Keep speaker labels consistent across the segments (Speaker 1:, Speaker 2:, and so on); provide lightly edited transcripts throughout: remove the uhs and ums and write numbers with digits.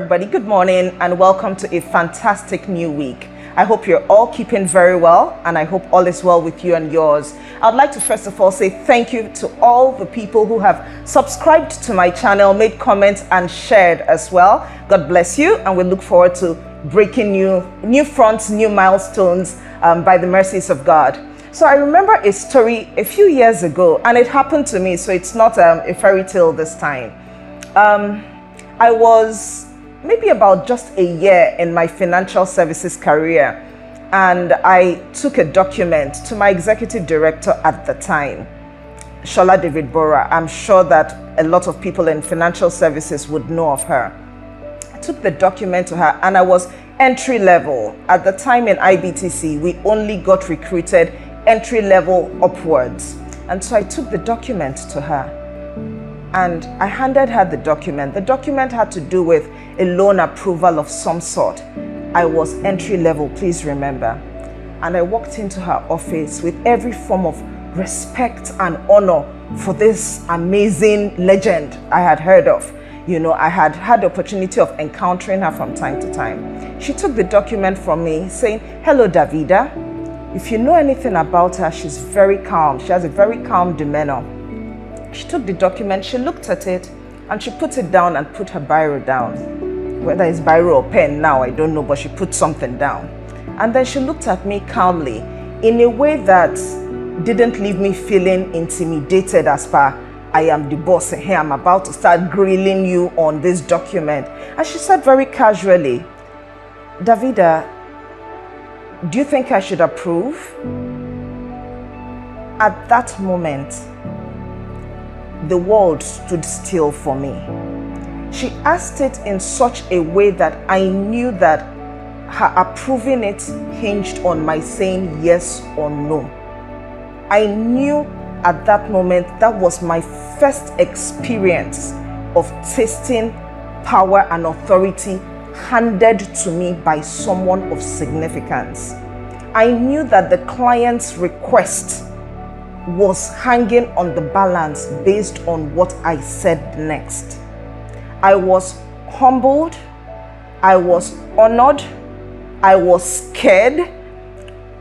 Speaker 1: everybody. Good morning and welcome to a fantastic new week. I hope you're all keeping very well and I hope all is well with you and yours. I'd like to first of all say thank you to all the people who have subscribed to my channel, made comments and shared as well. God bless you, and we look forward to breaking new fronts, new milestones by the mercies of God. So I remember a story a few years ago, and it happened to me, so it's not a fairy tale this time. I was maybe about just a year in my financial services career, and I took a document to my executive director at the time, Sola David-Borha. I'm sure that a lot of people in financial services would know of her. I took the document to her, and I was entry level. At the time in IBTC, we only got recruited entry level upwards. And so I took the document to her and I handed her the document. The document had to do with a loan approval of some sort. I was entry level, please remember. And I walked into her office with every form of respect and honor for this amazing legend I had heard of. You know, I had had the opportunity of encountering her from time to time. She took the document from me saying, "Hello, Davida. If you know anything about her, she's very calm. She has a very calm demeanor." She took the document, she looked at it, and she put it down and put her biro down. Whether it's biro or pen now, I don't know, but she put something down. And then she looked at me calmly in a way that didn't leave me feeling intimidated as per I am the boss and here I'm about to start grilling you on this document. And she said very casually, "Davida, do you think I should approve?" At that moment, the world stood still for me. She asked it in such a way that I knew that her approving it hinged on my saying yes or no. I knew at that moment that was my first experience of tasting power and authority handed to me by someone of significance. I knew that the client's request was hanging on the balance based on what I said next. I was humbled, I was honored, I was scared,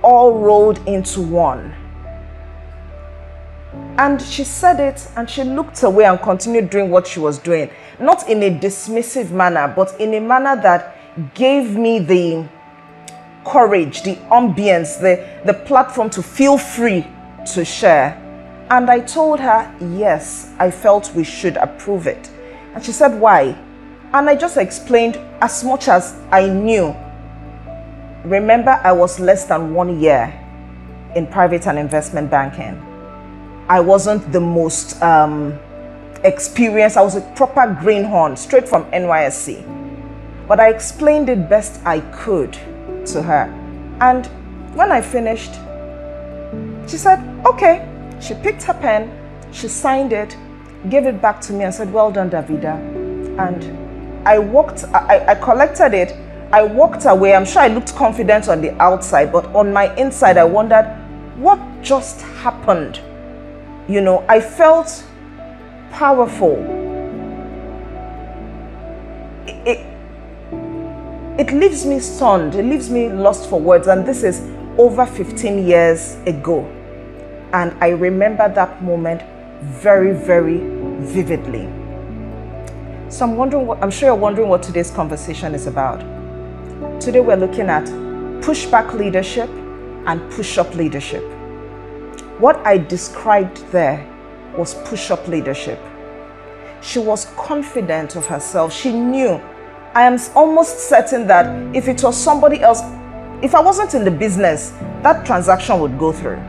Speaker 1: all rolled into one. And she said it and she looked away and continued doing what she was doing. Not in a dismissive manner, but in a manner that gave me the courage, the ambience, the platform to feel free to share. And I told her, yes, I felt we should approve it. And she said, why? And I just explained as much as I knew. Remember, I was less than 1 year in private and investment banking. I wasn't the most experienced. I was a proper greenhorn, straight from NYSC. But I explained it best I could to her. And when I finished, she said, okay. She picked her pen, she signed it, gave it back to me and said, well done, Davida. And I collected it, I walked away. I'm sure I looked confident on the outside, but on my inside, I wondered, what just happened? You know, I felt powerful. It leaves me stunned. It leaves me lost for words. And this is over 15 years ago. And I remember that moment very, very vividly. So I'm sure you're wondering what today's conversation is about. Today we're looking at pushback leadership and push-up leadership. What I described there was push-up leadership. She was confident of herself. She knew. I am almost certain that if it was somebody else, if I wasn't in the business, that transaction would go through.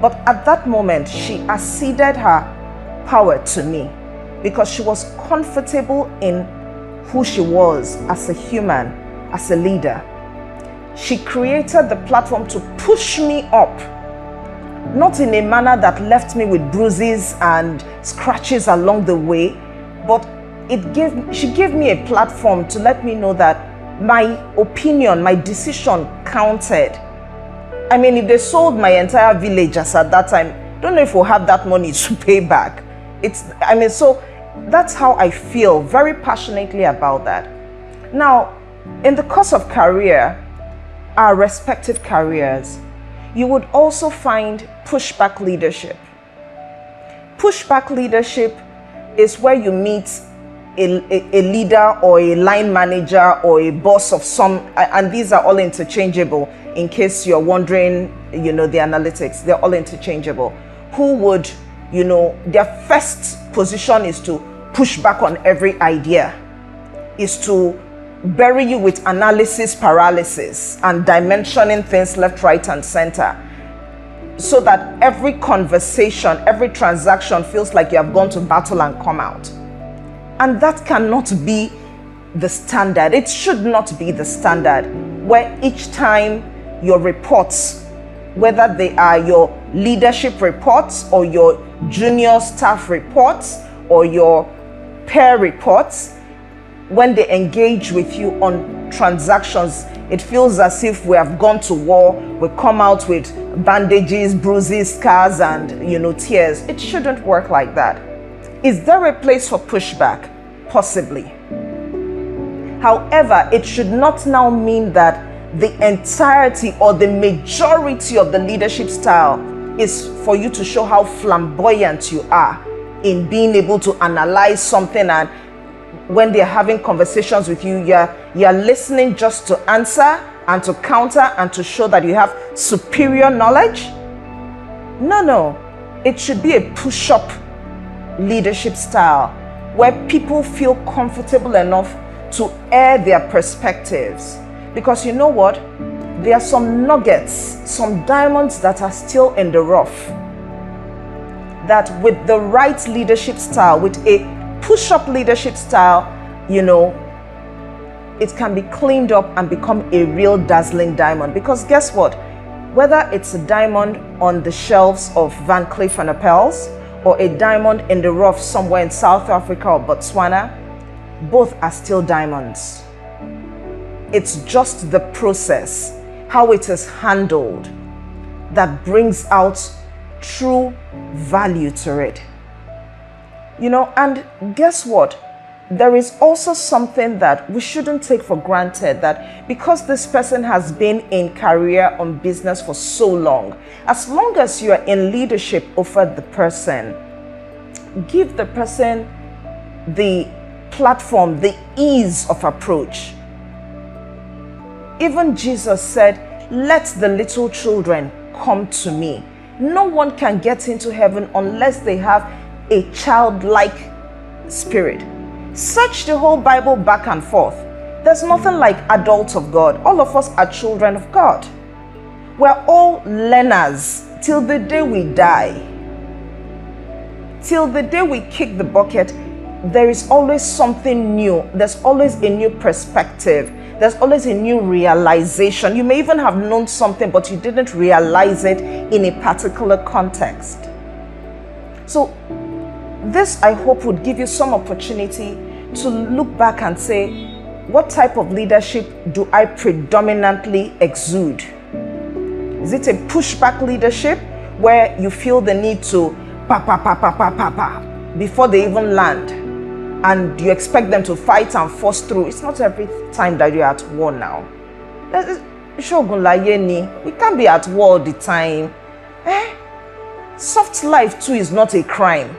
Speaker 1: But at that moment, she acceded her power to me because she was comfortable in who she was as a human, as a leader. She created the platform to push me up. Not in a manner that left me with bruises and scratches along the way, but she gave me a platform to let me know that my opinion, my decision counted. I mean, if they sold my entire village as at that time, don't know if we'll have that money to pay back. So that's how I feel very passionately about that. Now, in the course of career, our respective careers, you would also find pushback leadership. Pushback leadership is where you meet a leader or a line manager or a boss of some, and these are all interchangeable in case you're wondering, the analytics, they're all interchangeable, who would, their first position is to push back on every idea, is to bury you with analysis paralysis and dimensioning things left, right, and center, so that every conversation, every transaction feels like you have gone to battle and come out. And that cannot be the standard. It should not be the standard, where each time your reports, whether they are your leadership reports or your junior staff reports or your peer reports, when they engage with you on transactions, it feels as if we have gone to war. We come out with bandages, bruises, scars, and tears. It shouldn't work like that. Is there a place for pushback? Possibly. However, it should not now mean that the entirety or the majority of the leadership style is for you to show how flamboyant you are in being able to analyze something, and when they're having conversations with you, you're listening just to answer and to counter and to show that you have superior knowledge. No. It should be a push-up leadership style where people feel comfortable enough to air their perspectives. Because you know what? There are some nuggets, some diamonds that are still in the rough, that with the right leadership style, with a push-up leadership style, it can be cleaned up and become a real dazzling diamond. Because guess what? Whether it's a diamond on the shelves of Van Cleef & Arpels or a diamond in the rough somewhere in South Africa or Botswana, both are still diamonds. It's just the process, how it is handled, that brings out true value to it. And guess what? There is also something that we shouldn't take for granted, that because this person has been in career on business for so long as you are in leadership over the person, give the person the platform, the ease of approach. Even Jesus said, "Let the little children come to me." No one can get into heaven unless they have a childlike spirit. Search the whole Bible back and forth. There's nothing like adults of God. All of us are children of God. We're all learners till the day we die. Till the day we kick the bucket, there is always something new. There's always a new perspective. There's always a new realization. You may even have known something, but you didn't realize it in a particular context. So this, I hope, would give you some opportunity to look back and say, what type of leadership do I predominantly exude? Is it a pushback leadership where you feel the need to pa before they even land, and you expect them to fight and force through? It's not every time that you're at war now. We can't be at war all the time. Soft life too is not a crime.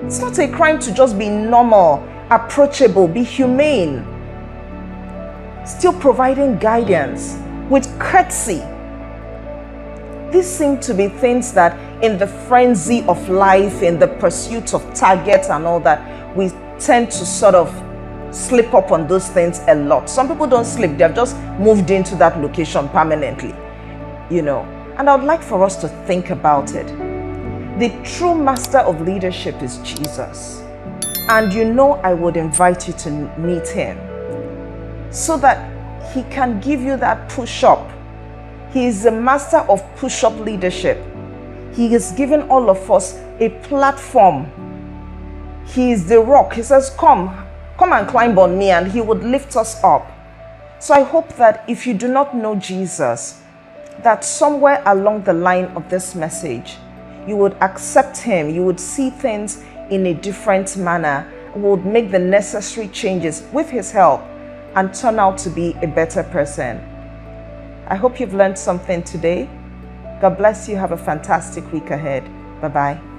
Speaker 1: It's not a crime to just be normal, approachable, be humane, still providing guidance with courtesy. These seem to be things that in the frenzy of life, in the pursuit of targets and all that, we tend to sort of slip up on those things a lot. Some people don't slip, they've just moved into that location permanently, And I would like for us to think about it. The true master of leadership is Jesus. And I would invite you to meet him so that he can give you that push-up. He is the master of push-up leadership. He has given all of us a platform. He is the rock. He says, come and climb on me, and he would lift us up. So I hope that if you do not know Jesus, that somewhere along the line of this message, you would accept him, you would see things in a different manner, would make the necessary changes with his help and turn out to be a better person. I hope you've learned something today. God bless you. Have a fantastic week ahead. Bye-bye.